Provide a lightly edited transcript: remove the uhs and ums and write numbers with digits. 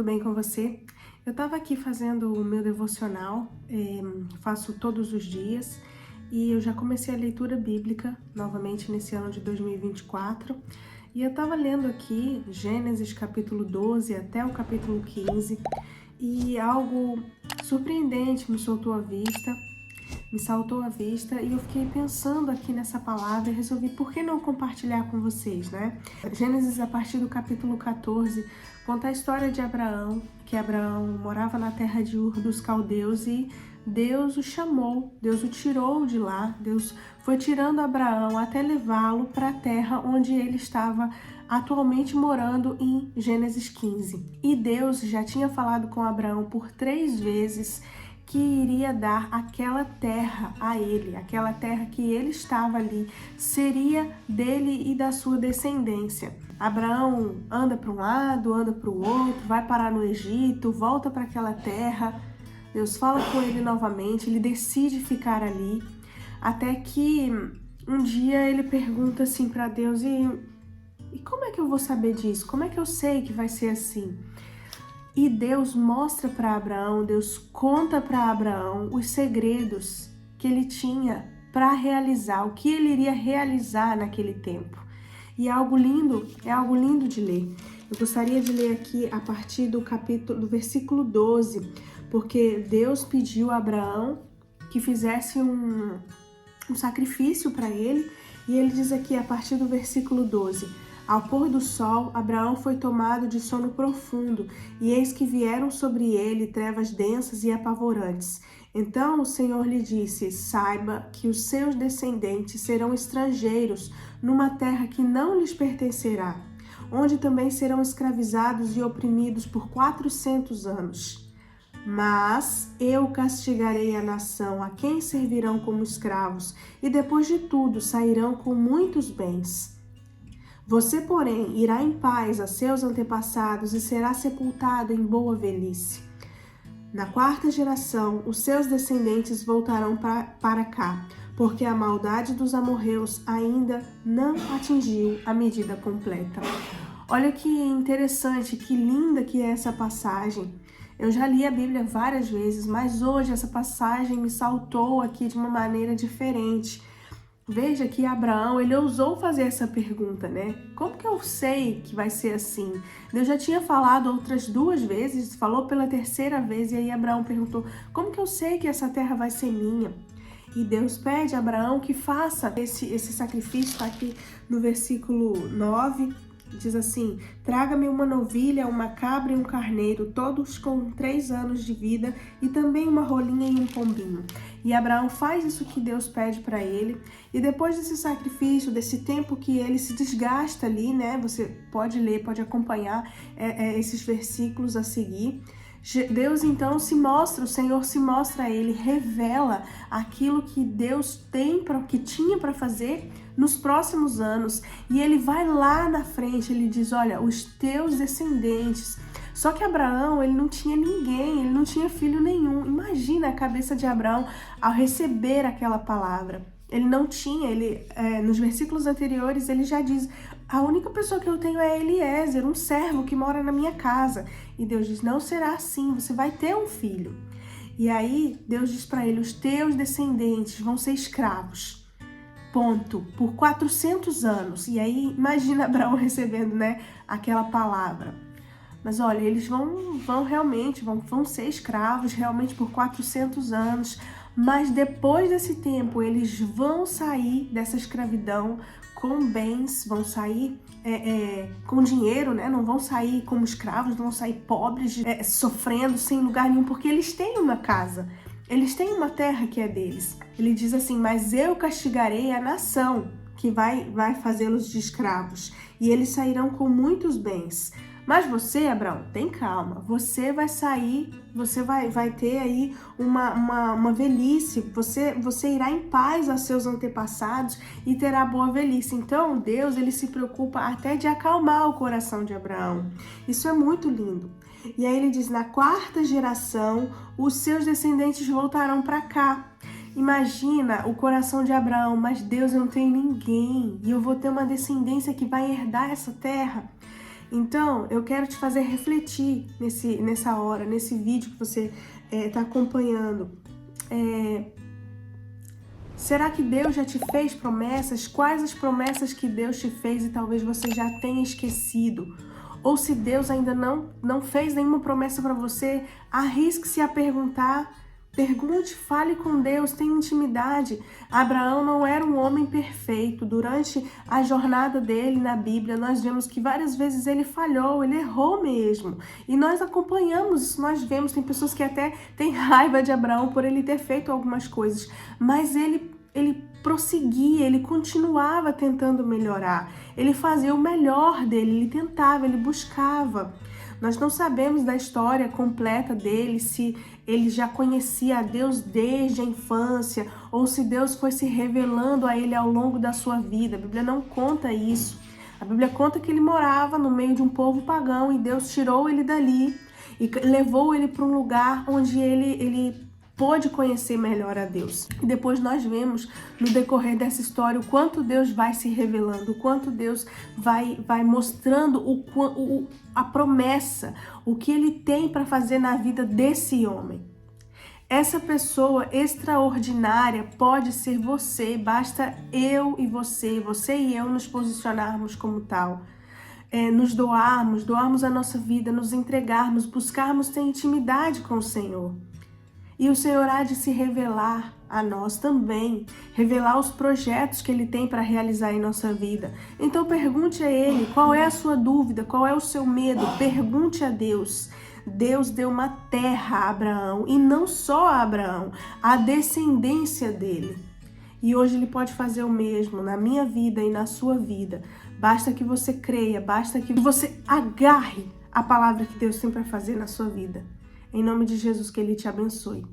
tudo bem com você? Eu estava aqui fazendo o meu devocional, faço todos os dias e eu já comecei a leitura bíblica novamente nesse ano de 2024 e eu estava lendo aqui Gênesis capítulo 12 até o capítulo 15 e algo surpreendente me saltou à vista e eu fiquei pensando aqui nessa palavra e resolvi por que não compartilhar com vocês, né? Gênesis, a partir do capítulo 14, conta a história de Abraão, que Abraão morava na terra de Ur dos Caldeus e Deus o chamou, Deus o tirou de lá, Deus foi tirando Abraão até levá-lo para a terra onde ele estava atualmente morando em Gênesis 15. E Deus já tinha falado com Abraão por 3 vezes que iria dar aquela terra a ele, aquela terra que ele estava ali, seria dele e da sua descendência. Abraão anda para um lado, anda para o outro, vai parar no Egito, volta para aquela terra. Deus fala com ele novamente, ele decide ficar ali, até que um dia ele pergunta assim para Deus, e como é que eu vou saber disso? Como é que eu sei que vai ser assim? E Deus mostra para Abraão, Deus conta para Abraão os segredos que ele tinha para realizar, o que ele iria realizar naquele tempo. E é algo lindo de ler. Eu gostaria de ler aqui a partir do versículo 12, porque Deus pediu a Abraão que fizesse um sacrifício para ele, e ele diz aqui a partir do versículo 12: Ao pôr do sol, Abraão foi tomado de sono profundo, e eis que vieram sobre ele trevas densas e apavorantes. Então o Senhor lhe disse: Saiba que os seus descendentes serão estrangeiros numa terra que não lhes pertencerá, onde também serão escravizados e oprimidos por 400 anos. Mas eu castigarei a nação a quem servirão como escravos, e depois de tudo sairão com muitos bens. Você, porém, irá em paz a seus antepassados e será sepultado em boa velhice. Na 4ª geração, os seus descendentes voltarão para cá, porque a maldade dos amorreus ainda não atingiu a medida completa. Olha que interessante, que linda que é essa passagem. Eu já li a Bíblia várias vezes, mas hoje essa passagem me saltou aqui de uma maneira diferente. Veja que Abraão, ele ousou fazer essa pergunta, né? Como que eu sei que vai ser assim? Deus já tinha falado outras 2 vezes, falou pela 3ª vez, e aí Abraão perguntou: como que eu sei que essa terra vai ser minha? E Deus pede a Abraão que faça esse sacrifício, tá aqui no versículo 9, diz assim: traga-me uma novilha, uma cabra e um carneiro, todos com 3 anos de vida, e também uma rolinha e um pombinho. E Abraão faz isso que Deus pede para ele, e depois desse sacrifício, desse tempo que ele se desgasta ali, né? Você pode ler, pode acompanhar esses versículos a seguir. Deus então o Senhor se mostra a ele, revela aquilo que Deus que tinha para fazer nos próximos anos, e ele vai lá na frente, ele diz: olha, os teus descendentes. Só que Abraão, ele não tinha ninguém, ele não tinha filho nenhum. Imagina a cabeça de Abraão ao receber aquela palavra. Ele não tinha, nos versículos anteriores ele já diz: a única pessoa que eu tenho é Eliezer, um servo que mora na minha casa. E Deus diz: não será assim, você vai ter um filho. E aí Deus diz para ele: os teus descendentes vão ser escravos. Ponto. Por 400 anos. E aí imagina Abraão recebendo, né, aquela palavra. Mas olha, eles vão realmente ser escravos realmente por 400 anos. Mas depois desse tempo, eles vão sair dessa escravidão com bens, vão sair com dinheiro, né? Não vão sair como escravos, não vão sair pobres, sofrendo, sem lugar nenhum, porque eles têm uma casa, eles têm uma terra que é deles. Ele diz assim: mas eu castigarei a nação que vai fazê-los de escravos, e eles sairão com muitos bens. Mas você, Abraão, tem calma, você vai sair, você vai ter aí uma velhice, você irá em paz a seus antepassados e terá boa velhice. Então Deus, ele se preocupa até de acalmar o coração de Abraão. Isso é muito lindo. E aí ele diz: na 4ª geração, os seus descendentes voltarão para cá. Imagina o coração de Abraão: mas Deus, eu não tenho ninguém, e eu vou ter uma descendência que vai herdar essa terra. Então, eu quero te fazer refletir nessa hora, nesse vídeo que você está acompanhando. Será que Deus já te fez promessas? Quais as promessas que Deus te fez e talvez você já tenha esquecido? Ou se Deus ainda não fez nenhuma promessa para você, arrisque-se a perguntar. Pergunte, fale com Deus, tenha intimidade. Abraão não era um homem perfeito. Durante a jornada dele na Bíblia, nós vemos que várias vezes ele falhou, ele errou mesmo. E nós acompanhamos isso, nós vemos, tem pessoas que até têm raiva de Abraão por ele ter feito algumas coisas, mas ele prosseguia, ele continuava tentando melhorar. Ele fazia o melhor dele, ele tentava, ele buscava. Nós não sabemos da história completa dele, se ele já conhecia a Deus desde a infância, ou se Deus foi se revelando a ele ao longo da sua vida. A Bíblia não conta isso. A Bíblia conta que ele morava no meio de um povo pagão e Deus tirou ele dali e levou ele para um lugar onde ele pôde conhecer melhor a Deus. E depois nós vemos no decorrer dessa história o quanto Deus vai se revelando, o quanto Deus vai mostrando a promessa, o que Ele tem para fazer na vida desse homem. Essa pessoa extraordinária pode ser você, basta eu e você e eu nos posicionarmos como tal. Nos doarmos a nossa vida, nos entregarmos, buscarmos ter intimidade com o Senhor. E o Senhor há de se revelar a nós também, revelar os projetos que Ele tem para realizar em nossa vida. Então pergunte a Ele qual é a sua dúvida, qual é o seu medo, pergunte a Deus. Deus deu uma terra a Abraão, e não só a Abraão, a descendência dele. E hoje Ele pode fazer o mesmo na minha vida e na sua vida. Basta que você creia, basta que você agarre a palavra que Deus tem para fazer na sua vida. Em nome de Jesus, que Ele te abençoe.